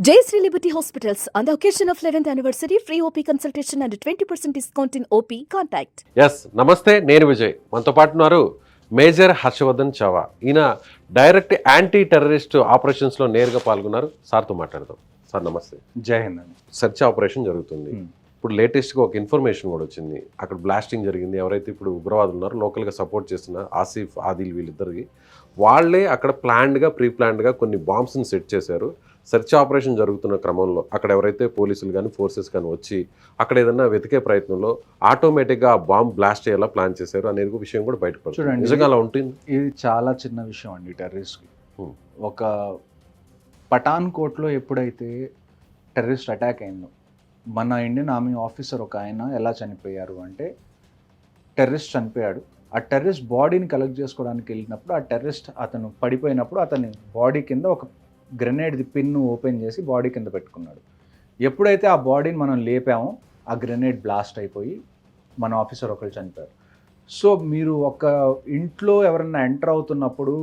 Jayashree Liberty Hospitals, on the occasion of 11th anniversary, free OP consultation and 20% discount in OP. Contact. Yes నమస్తే, నేను విజయ్. మనతో పాటు ఉన్నారు major Harshavardhan చవా. ఈయన direct anti terrorist ఆపరేషన్స్లో నేరుగా పాల్గొన్నారు. సార్తో మాట్లాడదాం. సార్ నమస్తే. జై హింద్ అండి. సెర్చ్ ఆపరేషన్ జరుగుతుంది. ఇప్పుడు లేటెస్ట్గా ఒక ఇన్ఫర్మేషన్ కూడా వచ్చింది. అక్కడ బ్లాస్టింగ్ జరిగింది. ఎవరైతే ఇప్పుడు ఉగ్రవాదులు ఉన్నారో లోకల్గా సపోర్ట్ చేస్తున్న ఆసిఫ్ ఆదిల్ వీళ్ళిద్దరికి వాళ్ళే అక్కడ ప్రీ ప్లాన్డ్గా కొన్ని బాంబ్స్ని సెట్ చేశారు. సెర్చ్ ఆపరేషన్ జరుగుతున్న క్రమంలో అక్కడ ఎవరైతే పోలీసులు కానీ ఫోర్సెస్ కానీ వచ్చి అక్కడ ఏదన్నా వెతికే ప్రయత్నంలో ఆటోమేటిక్గా ఆ బాంబ్ బ్లాస్ట్ చేయాలా ప్లాన్ చేశారు అనేది విషయం కూడా బయటపడుతుంది. చూడండి, నిజంగా అలా ఉంటుంది. ఇది చాలా చిన్న విషయం అండి. టెర్రరిస్ట్కి ఒక పఠాన్ కోట్లో ఎప్పుడైతే టెర్రరిస్ట్ అటాక్ అయిందో, మన ఇండియన్ ఆర్మీ ఆఫీసర్ ఒక ఆయన ఎలా చనిపోయారు అంటే, టెర్రరిస్ట్ చనిపోయాడు. ఆ టెర్రరిస్ట్ బాడీని కలెక్ట్ చేసుకోవడానికి వెళ్ళినప్పుడు ఆ టెర్రరిస్ట్ అతను పడిపోయినప్పుడు అతని బాడీ కింద ఒక గ్రెనేడ్ది పిన్ను ఓపెన్ చేసి బాడీ కింద పెట్టుకున్నాడు. ఎప్పుడైతే ఆ బాడీని మనం లేపామో ఆ గ్రెనేడ్ బ్లాస్ట్ అయిపోయి మన ఆఫీసర్ ఒకరు చనిపోయారు. సో మీరు ఒక ఇంట్లో ఎవరైనా ఎంటర్ అవుతున్నప్పుడు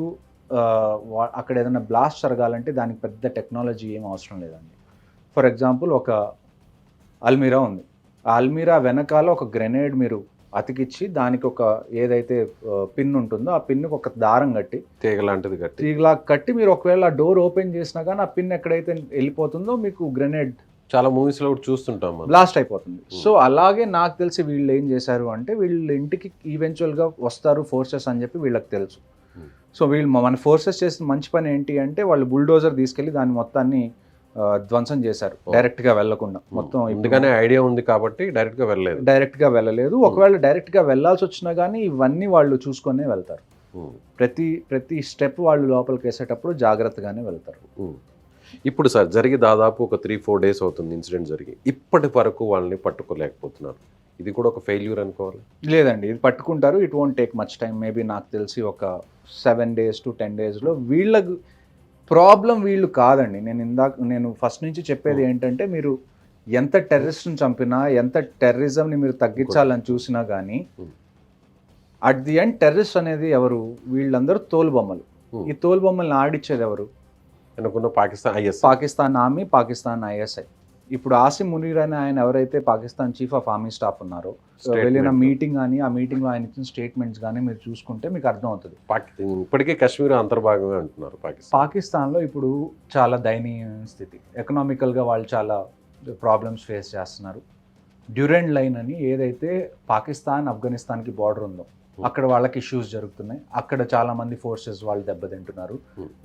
అక్కడ ఏదైనా బ్లాస్ట్ జరగాలంటే దానికి పెద్ద టెక్నాలజీ ఏం అవసరం లేదండి. ఫర్ ఎగ్జాంపుల్, ఒక అల్మీరా ఉంది. ఆ అల్మీరా వెనకాల ఒక గ్రెనేడ్ మీరు అతికిచ్చి దానికి ఒక ఏదైతే పిన్ ఉంటుందో ఆ పిన్నుకి ఒక దారం కట్టి తీగలా కట్టి మీరు ఒకవేళ డోర్ ఓపెన్ చేసినా కానీ ఆ పిన్ ఎక్కడైతే వెళ్ళిపోతుందో మీకు గ్రెనేడ్ చాలా మూవీస్లో కూడా చూస్తుంటాం, బ్లాస్ట్ అయిపోతుంది. సో అలాగే నాకు తెలిసి వీళ్ళు ఏం చేశారు అంటే, వీళ్ళు ఇంటికి ఈవెన్చువల్గా వస్తారు ఫోర్సెస్ అని చెప్పి వీళ్ళకి తెలుసు. సో వీళ్ళు మన ఫోర్సెస్ చేసిన మంచి పని ఏంటి అంటే, వాళ్ళు బుల్డోజర్ తీసుకెళ్ళి దాన్ని మొత్తాన్ని ధ్వంసం చేశారు, డైరెక్ట్గా వెళ్లకుండా. మొత్తం ఎందుకనే ఐడియా ఉంది కాబట్టి డైరెక్ట్గా వెళ్ళలేదు. ఒకవేళ డైరెక్ట్గా వెళ్ళాల్సి వచ్చినా కానీ ఇవన్నీ వాళ్ళు చూసుకొనే వెళ్తారు. ప్రతి స్టెప్ వాళ్ళు లోపలికి వేసేటప్పుడు జాగ్రత్తగానే వెళ్తారు. ఇప్పుడు సార్ జరిగి దాదాపు ఒక 3-4 days అవుతుంది ఇన్సిడెంట్ జరిగి. ఇప్పటి వరకు వాళ్ళని పట్టుకోలేకపోతున్నారు. ఇది కూడా ఒక ఫెయిల్యూర్ అనుకోవాలి? లేదండి, ఇది పట్టుకుంటారు. It won't take much time. Maybe నాకు తెలిసి ఒక 7 days to 10 daysలో. వీళ్ళకు ప్రాబ్లం వీళ్ళు కాదండి. నేను ఫస్ట్ నుంచి చెప్పేది ఏంటంటే, మీరు ఎంత టెర్రరిస్ట్ని చంపినా, ఎంత టెర్రరిజంని మీరు తగ్గించాలని చూసినా కానీ అట్ ది ఎండ్ టెర్రరిస్ట్ అనేది ఎవరు? వీళ్ళందరూ తోలుబొమ్మలు. ఈ తోలుబొమ్మల్ని ఆడిచ్చేది ఎవరు? అనుకున్న పాకిస్తాన్ ఆర్మీ, పాకిస్తాన్ ఐఎస్ఐ. ఇప్పుడు ఆసిమ్ మునీర్ అని ఆయన ఎవరైతే Pakistan chief of army staff ఉన్నారో, వెళ్ళిన మీటింగ్ కానీ ఆ మీటింగ్లో ఆయన ఇచ్చిన స్టేట్మెంట్స్ కానీ మీరు చూసుకుంటే మీకు అర్థం అవుతుంది. ఇప్పటికే కాశ్మీర్ అంతర్భాగంగా అంటున్నారు. పాకిస్తాన్లో ఇప్పుడు చాలా దయనీయ స్థితి. ఎకనామికల్గా వాళ్ళు చాలా ప్రాబ్లమ్స్ ఫేస్ చేస్తున్నారు. డ్యూరెంట్ లైన్ అని ఏదైతే పాకిస్తాన్ ఆఫ్ఘనిస్తాన్కి బార్డర్ ఉందో అక్కడ వాళ్ళకి ఇష్యూస్ జరుగుతున్నాయి. అక్కడ చాలా మంది ఫోర్సెస్ వాళ్ళు దెబ్బతింటున్నారు.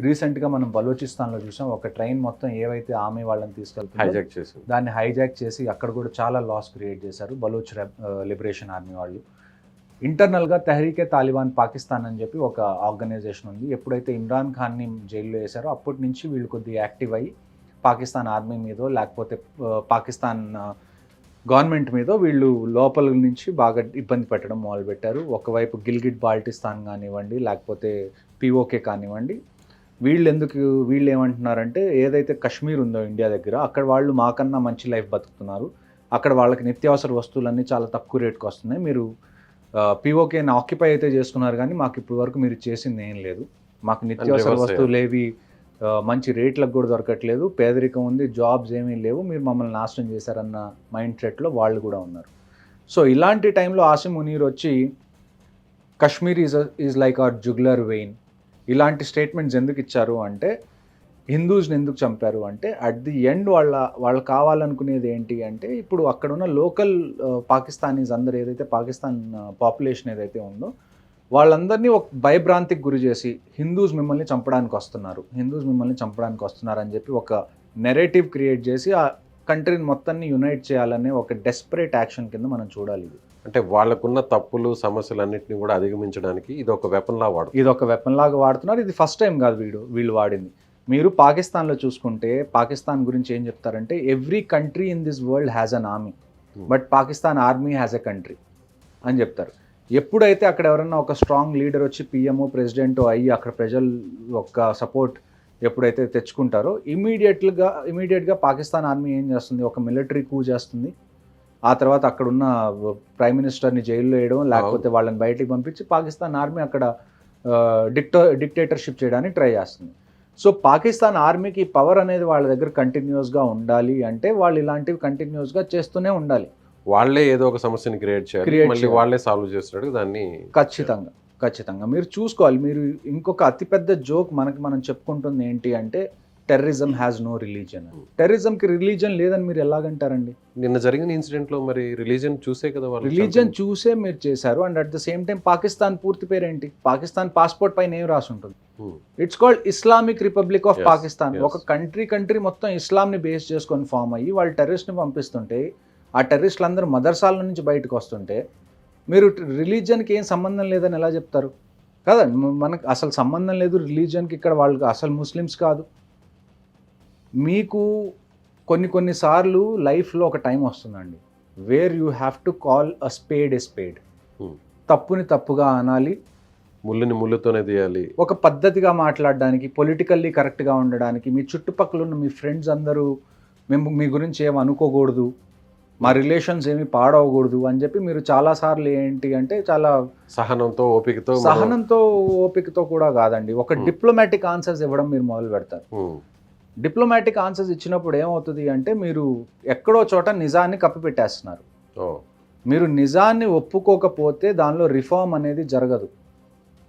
రీసెంట్గా మనం బలూచిస్తాన్లో చూసాం, ఒక ట్రైన్ మొత్తం ఏవైతే ఆర్మీ వాళ్ళని తీసుకెళ్తున్నారు దాన్ని హైజాక్ చేసి అక్కడ కూడా చాలా లాస్ క్రియేట్ చేశారు బలూచ్ లిబరేషన్ ఆర్మీ వాళ్ళు. ఇంటర్నల్గా తెహ్రీకే తాలిబాన్ పాకిస్తాన్ అని చెప్పి ఒక ఆర్గనైజేషన్ ఉంది. ఎప్పుడైతే ఇమ్రాన్ ఖాన్ని జైల్లో వేశారో అప్పటి నుంచి వీళ్ళు కొద్దిగా యాక్టివ్ అయ్యి పాకిస్తాన్ ఆర్మీ మీదో లేకపోతే పాకిస్తాన్ గవర్నమెంట్ మీద వీళ్ళు లోపల నుంచి బాగా ఇబ్బంది పెట్టడం మొదలుపెట్టారు. ఒకవైపు గిల్గిట్ బాల్టిస్తాన్ కానివ్వండి, లేకపోతే పిఓకే కానివ్వండి, వీళ్ళు ఏమంటున్నారంటే, ఏదైతే కశ్మీర్ ఉందో ఇండియా దగ్గర, అక్కడ వాళ్ళు మాకన్నా మంచి లైఫ్ బతుకుతున్నారు, అక్కడ వాళ్ళకి నిత్యావసర వస్తువులన్నీ చాలా తక్కువ రేటుకి వస్తున్నాయి, మీరు పిఓకేని ఆక్యుపై అయితే చేసుకున్నారు కానీ మాకు ఇప్పటి వరకు మీరు చేసింది ఏం లేదు, మాకు నిత్యావసర వస్తువులు ఏవి మంచి రేట్లకు కూడా దొరకట్లేదు, పేదరికం ఉంది, జాబ్స్ ఏమీ లేవు, మీరు మమ్మల్ని నాశనం చేశారన్న మైండ్ సెట్లో వాళ్ళు కూడా ఉన్నారు. సో ఇలాంటి టైంలో ఆసిమ్ మునీర్ వచ్చి Kashmir is like our jugular vein ఇలాంటి స్టేట్మెంట్స్ ఎందుకు ఇచ్చారు అంటే, హిందూస్ని ఎందుకు చంపారు అంటే, అట్ ది ఎండ్ వాళ్ళు కావాలనుకునేది ఏంటి అంటే, ఇప్పుడు అక్కడ ఉన్న లోకల్ పాకిస్తానీస్ అందరూ ఏదైతే పాకిస్తాన్ పాపులేషన్ ఏదైతే ఉందో వాళ్ళందరినీ ఒక భయభ్రాంతికి గురి చేసి హిందూస్ మిమ్మల్ని చంపడానికి వస్తున్నారు అని చెప్పి ఒక నెరేటివ్ క్రియేట్ చేసి ఆ కంట్రీని మొత్తాన్ని యునైట్ చేయాలనే ఒక డెస్పరేట్ యాక్షన్ కింద మనం చూడాలి. ఇది అంటే వాళ్ళకున్న తప్పులు సమస్యలన్నింటినీ కూడా అధిగమించడానికి ఇది ఒక వెపన్ లాగా వాడుతున్నారు. ఇది ఫస్ట్ టైం కాదు వీళ్ళు వాడింది. మీరు పాకిస్తాన్లో చూసుకుంటే పాకిస్తాన్ గురించి ఏం చెప్తారంటే, every country in this world has an army but Pakistan army has a country అని చెప్తారు. ఎప్పుడైతే అక్కడ ఎవరన్నా ఒక స్ట్రాంగ్ లీడర్ వచ్చి పిఎంఓ ప్రెసిడెంటో అయ్యి అక్కడ ప్రజల యొక్క సపోర్ట్ ఎప్పుడైతే తెచ్చుకుంటారో ఇమీడియట్గా పాకిస్తాన్ ఆర్మీ ఏం చేస్తుంది, ఒక మిలిటరీ కూ చేస్తుంది. ఆ తర్వాత అక్కడున్న ప్రైమ్ మినిస్టర్ని జైల్లో వేయడం, లేకపోతే వాళ్ళని బయటికి పంపించి పాకిస్తాన్ ఆర్మీ అక్కడ డిక్టేటర్షిప్ చేయడానికి ట్రై చేస్తుంది. సో పాకిస్తాన్ ఆర్మీకి పవర్ అనేది వాళ్ళ దగ్గర కంటిన్యూస్గా ఉండాలి అంటే వాళ్ళు ఇలాంటివి కంటిన్యూస్గా చేస్తూనే ఉండాలి. వాళ్ళే ఏదో ఒక సమస్యని క్రియేట్ చేయాలి, మళ్ళీ వాళ్ళే సాల్వ్ చేస్తున్నట్టు దాన్ని. ఖచ్చితంగా మీరు చూసుకోవాలి. మీరు ఇంకొక అతిపెద్ద జోక్ మనం చెప్పుకుంటుంది ఏంటి అంటే టెర్రరిజం హ్యాస్ నో రిలీజన్. టెర్రరిజంకి రిలీజన్ లేదని మీరు ఎలాగంటారండి? నిన్న జరిగిన ఇన్సిడెంట్ లో మరి రిలీజన్ చూసే కదా వాళ్ళు. రిలీజన్ చూసే మీరు చేశారు. And at the same time Pakistan పూర్తి పేరు ఏంటి? పాకిస్తాన్ పాస్పోర్ట్ పైన ఏం రాసి ఉంటుంది? It's called Islamic republic of Pakistan. ఒక కంట్రీ మొత్తం ఇస్లాంని బేస్ చేసుకొని ఫామ్ అయ్యి వాళ్ళు టెర్రరిస్ట్ని పంపిస్తుంటే, ఆ టెర్రరిస్టులు అందరూ మదర్సాల నుంచి బయటకు వస్తుంటే మీరు రిలీజన్కి ఏం సంబంధం లేదని ఎలా చెప్తారు? కదా, మనకు అసలు సంబంధం లేదు రిలీజన్కి. ఇక్కడ వాళ్ళు అసలు ముస్లిమ్స్ కాదు. మీకు కొన్నిసార్లు లైఫ్లో ఒక టైం వస్తుందండి where you have to call a spade a spade. తప్పుని తప్పుగా అనాలి, ముళ్ళుని ముళ్ళుతోనే తీయాలి. ఒక పద్ధతిగా మాట్లాడడానికి, పొలిటికల్లీ కరెక్ట్గా ఉండడానికి, మీ చుట్టుపక్కల ఉన్న మీ ఫ్రెండ్స్ అందరూ మేము మీ గురించి ఏమి అనుకోకూడదు, మా రిలేషన్స్ ఏమి పాడవకూడదు అని చెప్పి మీరు చాలాసార్లు ఏంటి అంటే చాలా సహనంతో ఓపికతో కూడా కాదండి, ఒక డిప్లొమాటిక్ ఆన్సర్స్ ఇవ్వడం మీరు మొదలు పెడతారు. డిప్లొమాటిక్ ఆన్సర్స్ ఇచ్చినప్పుడు ఏమవుతుంది అంటే మీరు ఎక్కడో చోట నిజాన్ని కప్పిపెట్టేస్తున్నారు. మీరు నిజాన్ని ఒప్పుకోకపోతే దానిలో రిఫార్మ్ అనేది జరగదు.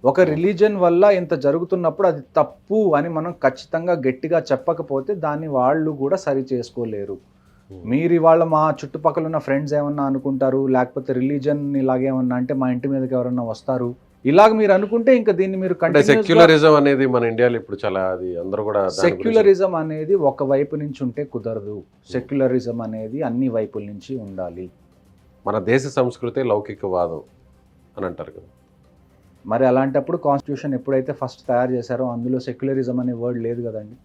ఒక రిలీజన్ వల్ల ఇంత జరుగుతున్నప్పుడు అది తప్పు అని మనం ఖచ్చితంగా గట్టిగా చెప్పకపోతే దాన్ని వాళ్ళు కూడా సరి చేసుకోలేరు. మీరు ఇవాళ మా చుట్టుపక్కల ఉన్న ఫ్రెండ్స్ ఏమన్నా అనుకుంటారు, లేకపోతే రిలీజన్ ఇలాగేమన్నా అంటే మా ఇంటి మీదకి ఎవరన్నా వస్తారు, ఇలాగ మీరు అనుకుంటే ఇంకా దీన్ని మీరు సెక్యులరిజం అనేది మన ఇండియాలో ఇప్పుడు చాలా అది అందరూ కూడా. సెక్యులరిజం అనేది ఒక వైపు నుంచి ఉంటే కుదరదు. సెక్యులరిజం అనేది అన్ని వైపుల నుంచి ఉండాలి. మన దేశ సంస్కృతి లౌకికవాదం అని అంటారు కదా. మరి అలాంటప్పుడు కాన్స్టిట్యూషన్ ఎప్పుడైతే ఫస్ట్ తయారు చేశారో అందులో సెక్యులరిజం అనే వర్డ్ లేదు కదండి.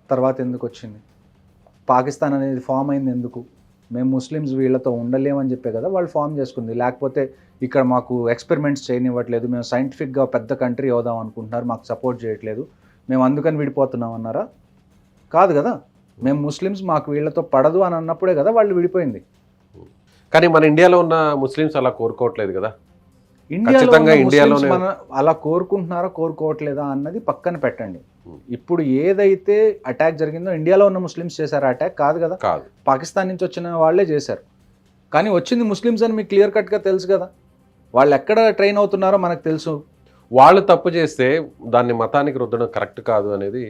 తర్వాత ఎందుకు వచ్చింది? పాకిస్తాన్ అనేది ఫామ్ అయింది ఎందుకు? మేము ముస్లిమ్స్ వీళ్ళతో ఉండలేమని చెప్పే కదా వాళ్ళు ఫామ్ చేసుకుంది. లేకపోతే ఇక్కడ మాకు ఎక్స్పెరిమెంట్స్ చేయనివ్వట్లేదు, మేము సైంటిఫిక్గా పెద్ద కంట్రీ అవుదాం అనుకుంటున్నారు, మాకు సపోర్ట్ చేయట్లేదు, మేము అందుకని విడిపోతున్నాం అన్నారా? కాదు కదా. మేము ముస్లిమ్స్ మాకు వీళ్ళతో పడదు అని అన్నప్పుడే కదా వాళ్ళు విడిపోయింది. కానీ మన ఇండియాలో ఉన్న ముస్లిమ్స్ అలా కోరుకోవట్లేదు కదా. ఇండియాలో మన అలా కోరుకుంటున్నారా కోరుకోవట్లేదా అన్నది పక్కన పెట్టండి. ఇప్పుడు ఏదైతే అటాక్ జరిగిందో ఇండియాలో ఉన్న ముస్లిమ్స్ చేశారా అటాక్? కాదు కదా, పాకిస్తాన్ నుంచి వచ్చిన వాళ్ళే చేశారు. కానీ వచ్చింది ముస్లిమ్స్ అని మీకు క్లియర్ కట్గా తెలుసు కదా. వాళ్ళు ఎక్కడ ట్రైన్ అవుతున్నారో మనకు తెలుసు. వాళ్ళు తప్పు చేస్తే దాన్ని మతానికి రుద్దడం కరెక్ట్ కాదు అనేది.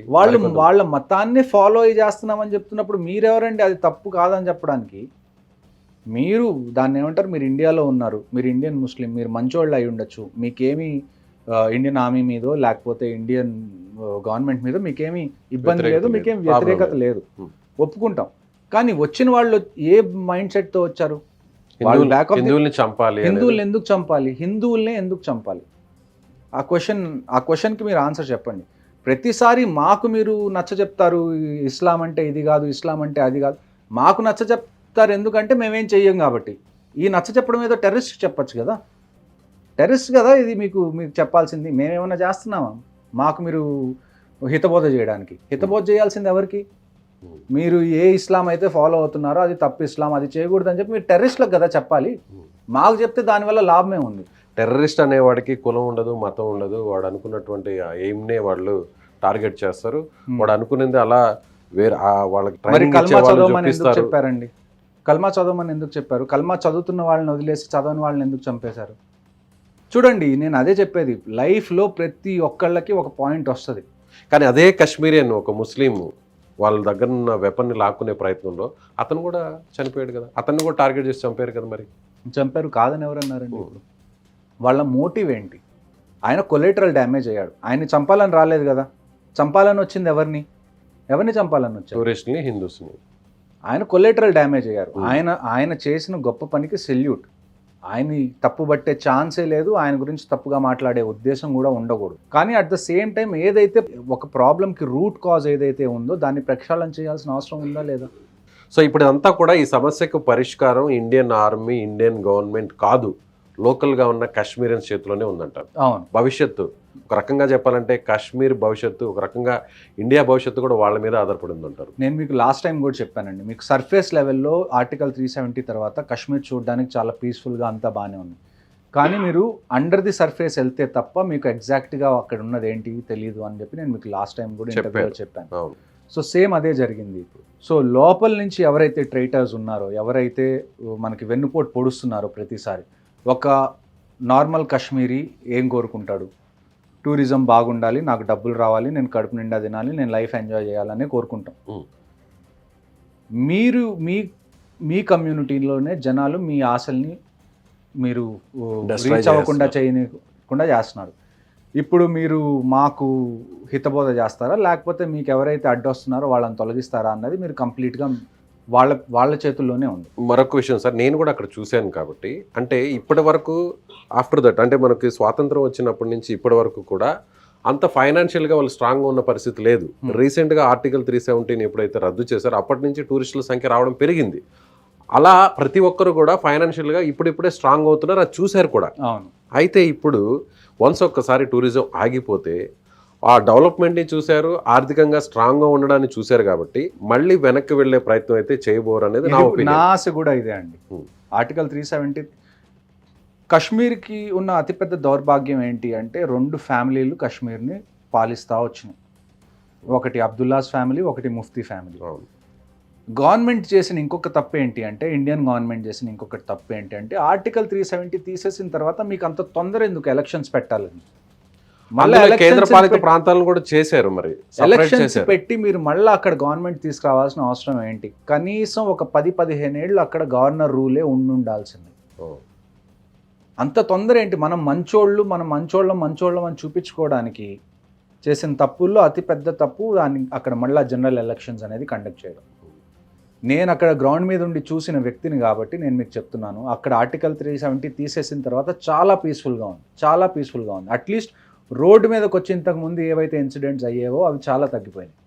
వాళ్ళ మతాన్ని ఫాలో అయ్యి చేస్తున్నామని చెప్తున్నప్పుడు మీరెవరండి అది తప్పు కాదని చెప్పడానికి? మీరు దాన్ని ఏమంటారు, మీరు ఇండియాలో ఉన్నారు, మీరు ఇండియన్ ముస్లిం, మీరు మంచోళ్ళు అయి ఉండొచ్చు, మీకేమీ ఇండియన్ ఆర్మీ మీదో లేకపోతే ఇండియన్ గవర్నమెంట్ మీద మీకేమీ ఇబ్బంది లేదు, మీకేం వ్యతిరేకత లేదు, ఒప్పుకుంటాం. కానీ వచ్చిన వాళ్ళు ఏ మైండ్ సెట్తో వచ్చారు? హిందువుల్ని చంపాలి. హిందువుల్ని ఎందుకు చంపాలి? హిందువుల్నే ఎందుకు చంపాలి? ఆ క్వశ్చన్కి మీరు ఆన్సర్ చెప్పండి. ప్రతిసారి మాకు మీరు నచ్చ చెప్తారు, ఇస్లాం అంటే ఇది కాదు, ఇస్లాం అంటే అది కాదు. మాకు నచ్చ చెప్తారు ఎందుకంటే మేమేం చెయ్యం కాబట్టి. ఈ నచ్చ చెప్పడం ఏదో టెర్రరిస్ట్ చెప్పచ్చు కదా. టెర్రరిస్ట్ కదా ఇది మీకు చెప్పాల్సింది. మేమేమన్నా చేస్తున్నామా? మాకు మీరు హితబోధ చేయడానికి. హితబోధ చేయాల్సింది ఎవరికి? మీరు ఏ ఇస్లాం అయితే ఫాలో అవుతున్నారో అది తప్పు ఇస్లాం, అది చేయకూడదు అని చెప్పి మీరు టెర్రరిస్ట్లకు కదా చెప్పాలి. మాకు చెప్తే దానివల్ల లాభమే ఉంది. టెర్రరిస్ట్ అనేవాడికి కులం ఉండదు, మతం ఉండదు. వాడు అనుకున్నటువంటి ఎయిమ్నే వాళ్ళు టార్గెట్ చేస్తారు. వాడు అనుకునేది అలా వేరే వాళ్ళకి కల్మా చదవమని ఎందుకు చెప్పారండి? కల్మా చదవమని ఎందుకు చెప్పారు? కల్మా చదువుతున్న వాళ్ళని వదిలేసి చదవని వాళ్ళని ఎందుకు చంపేశారు? చూడండి, నేను అదే చెప్పేది, లైఫ్లో ప్రతి ఒక్కళ్ళకి ఒక పాయింట్ వస్తుంది. కానీ అదే కాశ్మీరియన్ ఒక ముస్లిం వాళ్ళ దగ్గర ఉన్న వెపన్ని లాక్కునే ప్రయత్నంలో అతను కూడా చనిపోయాడు కదా. అతన్ని కూడా టార్గెట్ చేసి చంపారు కదా. మరి చంపారు కాదని ఎవరన్నారండి? వాళ్ళ మోటివ్ ఏంటి? ఆయన కొలెటరల్ డ్యామేజ్ అయ్యాడు. ఆయన్ని చంపాలని రాలేదు కదా. చంపాలని వచ్చింది ఎవరిని చంపాలని వచ్చారు? టూరిస్ట్ని, హిందూస్ని. ఆయన కొలెటరల్ డ్యామేజ్ అయ్యారు. ఆయన చేసిన గొప్ప పనికి సెల్యూట్. ఆయన తప్పు పట్టే ఛాన్సే లేదు, ఆయన గురించి తప్పుగా మాట్లాడే ఉద్దేశం కూడా ఉండకూడదు. కానీ అట్ ద సేమ్ టైం ఏదైతే ఒక ప్రాబ్లంకి రూట్ కాజ్ ఏదైతే ఉందో దాన్ని ప్రక్షాళన చేయాల్సిన అవసరం ఉందా లేదా? సో ఇప్పుడు అంతా కూడా ఈ సమస్యకు పరిష్కారం ఇండియన్ ఆర్మీ, ఇండియన్ గవర్నమెంట్ కాదు, లోకల్గా ఉన్న కాశ్మీరియన్స్ చేతిలోనే ఉందంటారు. అవును. భవిష్యత్తు ఒక రకంగా చెప్పాలంటే కాశ్మీర్ భవిష్యత్తు, ఒక రకంగా ఇండియా భవిష్యత్తు కూడా వాళ్ళ మీద ఆధారపడి ఉందంటారు. నేను మీకు లాస్ట్ టైం కూడా చెప్పానండి, మీకు సర్ఫేస్ లెవెల్లో ఆర్టికల్ 370 తర్వాత కాశ్మీర్ చూడడానికి చాలా పీస్ఫుల్గా అంతా బాగానే ఉంది. కానీ మీరు అండర్ ది సర్ఫేస్ వెళ్తే తప్ప మీకు ఎగ్జాక్ట్గా అక్కడ ఉన్నది ఏంటి తెలియదు అని చెప్పి నేను మీకు లాస్ట్ టైం కూడా ఇంటర్వ్యూలో చెప్పాను. అవును. సో సేమ్ అదే జరిగింది ఇప్పుడు. సో లోపల నుంచి ఎవరైతే ట్రైటర్స్ ఉన్నారో, ఎవరైతే మనకి వెన్నుపోటు పొడుస్తున్నారో ప్రతిసారి, ఒక నార్మల్ కాశ్మీరీ ఏం కోరుకుంటాడు? టూరిజం బాగుండాలి, నాకు డబ్బులు రావాలి, నేను కడుపు నిండా తినాలి, నేను లైఫ్ ఎంజాయ్ చేయాలనే కోరుకుంటాం. మీరు మీ కమ్యూనిటీలోనే జనాలు మీ ఆశల్ని మీరు రీచ్ అవ్వకుండా చేయకుండా చేస్తున్నారు. ఇప్పుడు మీరు మాకు హితబోధ చేస్తారా, లేకపోతే మీకు ఎవరైతే అడ్డొస్తున్నారో వాళ్ళని తొలగిస్తారా అన్నది మీరు కంప్లీట్గా వాళ్ళ చేతుల్లోనే ఉంది. మరొక విషయం సార్, నేను కూడా అక్కడ చూశాను కాబట్టి, అంటే ఇప్పటి వరకు ఆఫ్టర్ దట్ అంటే మనకి స్వాతంత్రం వచ్చినప్పటి నుంచి ఇప్పటి వరకు కూడా అంత ఫైనాన్షియల్గా వాళ్ళు స్ట్రాంగ్గా ఉన్న పరిస్థితి లేదు. రీసెంట్గా ఆర్టికల్ 317 ఎప్పుడైతే రద్దు చేశారో అప్పటి నుంచి టూరిస్టుల సంఖ్య రావడం పెరిగింది. అలా ప్రతి ఒక్కరు కూడా ఫైనాన్షియల్గా ఇప్పుడిప్పుడే స్ట్రాంగ్ అవుతున్నారు, అది చూశారు కూడా. అవును. అయితే ఇప్పుడు వన్స్ ఒక్కసారి టూరిజం ఆగిపోతే ఆ డెవలప్మెంట్ని చూశారు, ఆర్థికంగా స్ట్రాంగ్గా ఉండడాన్ని చూశారు కాబట్టి మళ్ళీ వెనక్కి వెళ్ళే ప్రయత్నం అయితే చేయబోరు అనేది నా ఒపీనియన్. నా ఆశ కూడా ఇదే అండి. ఆర్టికల్ 370 కశ్మీర్కి ఉన్న అతిపెద్ద దౌర్భాగ్యం ఏంటి అంటే 2 ఫ్యామిలీలు కశ్మీర్ని పాలిస్తూ వచ్చినాయి. ఒకటి అబ్దుల్లాస్ ఫ్యామిలీ, ఒకటి ముఫ్తీ ఫ్యామిలీ. గవర్నమెంట్ చేసిన ఇంకొక తప్పు ఏంటి అంటే, ఇండియన్ గవర్నమెంట్ చేసిన ఇంకొక తప్పు ఏంటి అంటే, ఆర్టికల్ 370 తీసేసిన తర్వాత మీకు అంత తొందర ఎందుకు ఎలక్షన్స్ పెట్టాలని, మళ్ళీ కేంద్ర పాలిత ప్రాంతాలను కూడా చేశారు. మరి ఎలక్షన్స్ పెట్టి మీరు మళ్ళీ అక్కడ గవర్నమెంట్ తీసుకురావాల్సిన అవసరం ఏంటి? కనీసం ఒక 10-15 ఏళ్ళు అక్కడ గవర్నర్ రూలే ఉండాల్సింది. అంత తొందర ఏంటి? మనం మంచోళ్ళం అని చూపించుకోవడానికి చేసిన తప్పుల్లో అతి పెద్ద తప్పు దాన్ని అక్కడ మళ్ళీ జనరల్ ఎలక్షన్స్ అనేది కండక్ట్ చేయడం. నేను అక్కడ గ్రౌండ్ మీద ఉండి చూసిన వ్యక్తిని కాబట్టి నేను మీకు చెప్తున్నాను, అక్కడ ఆర్టికల్ 370 తీసేసిన తర్వాత చాలా పీస్ఫుల్గా ఉంది. అట్లీస్ట్ రోడ్డు మీదకి వచ్చి ఇంతకుముందు ఏవైతే ఇన్సిడెంట్స్ అయ్యేవో అవి చాలా తగ్గిపోయినాయి.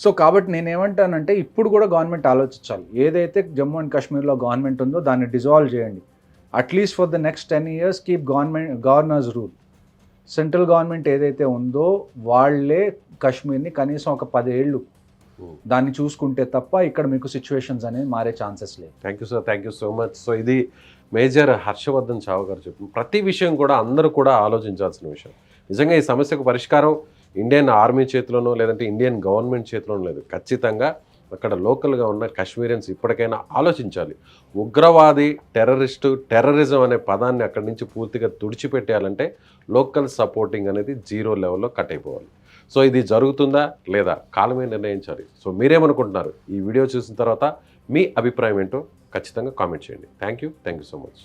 సో కాబట్టి నేనేమంటానంటే, ఇప్పుడు కూడా గవర్నమెంట్ ఆలోచించాలి. ఏదైతే జమ్మూ అండ్ కాశ్మీర్లో గవర్నమెంట్ ఉందో దాన్ని డిజాల్వ్ చేయండి. At least for the next 10 years keep governors rule. Central government ఏదైతే ఉందో వాళ్ళే కాశ్మీర్ని కనీసం ఒక 10 ఏళ్ళు దాన్ని చూసుకుంటే తప్ప ఇక్కడ మీకు సిచ్యువేషన్స్ అనేవి మారే ఛాన్సెస్ లేవు. Thank you so much. So ఇది మేజర్ హర్షవర్ధన్ చావ్ గారు చెప్పిన ప్రతి విషయం కూడా అందరూ కూడా ఆలోచించాల్సిన విషయం. నిజంగా ఈ సమస్యకు పరిష్కారం ఇండియన్ ఆర్మీ చేతిలోనో లేదంటే ఇండియన్ గవర్నమెంట్ చేతిలోనో లేదు. ఖచ్చితంగా అక్కడ లోకల్గా ఉన్న కాశ్మీరియన్స్ ఇప్పటికైనా ఆలోచించాలి. ఉగ్రవాది, టెర్రరిజం అనే పదాన్ని అక్కడి నుంచి పూర్తిగా తుడిచిపెట్టాలంటే లోకల్ సపోర్టింగ్ అనేది 0 లెవెల్లో కట్ అయిపోవాలి. సో ఇది జరుగుతుందా లేదా కాలమే నిర్ణయించాలి. సో మీరేమనుకుంటున్నారు? ఈ వీడియో చూసిన తర్వాత మీ అభిప్రాయం ఏంటో ఖచ్చితంగా కామెంట్ చేయండి. Thank you so much.